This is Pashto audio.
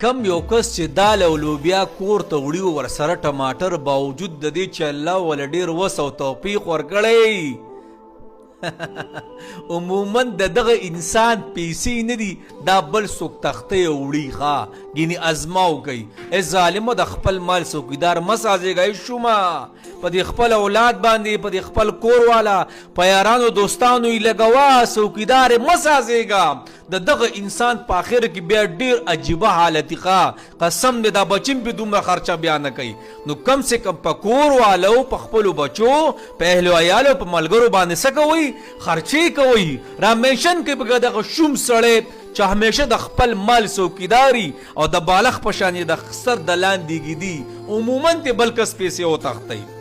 کم یو کس چې دال او لوبیا کور ته وړي ورسره ټماټر باوجود د دې چې الله ول ډېر وس او توفیق ورکړی عموما دغه انسان پیسې نه دي دا بل څوک تختې وړي ښه ګینې ازماو کوي ای ظالمه د خپل مال څوکیدار مه سازېږئ شومه په دې خپل اولاد باندې په دې خپل کور والا په یارانو دوستانو یې لګوه څوکیدار یې مه سازېږه د دغه انسان په آخر کې بیا ډېر عجیبه حالت ښه قسم دې دا بچیم پې دومره خرچه بیا نه کوي نو کم سے کم په کور والو په خپلو بچو په اهل و عیالو په ملګرو باندې څه کوئ خرچې کوئ را مینشن کوي په دغه شوم سړی چې همیشه د خپل مال څوکیداري او د بالغ په شان یې د سر د لاندې ږدي عموما ته بل کس پیسې وتښتئ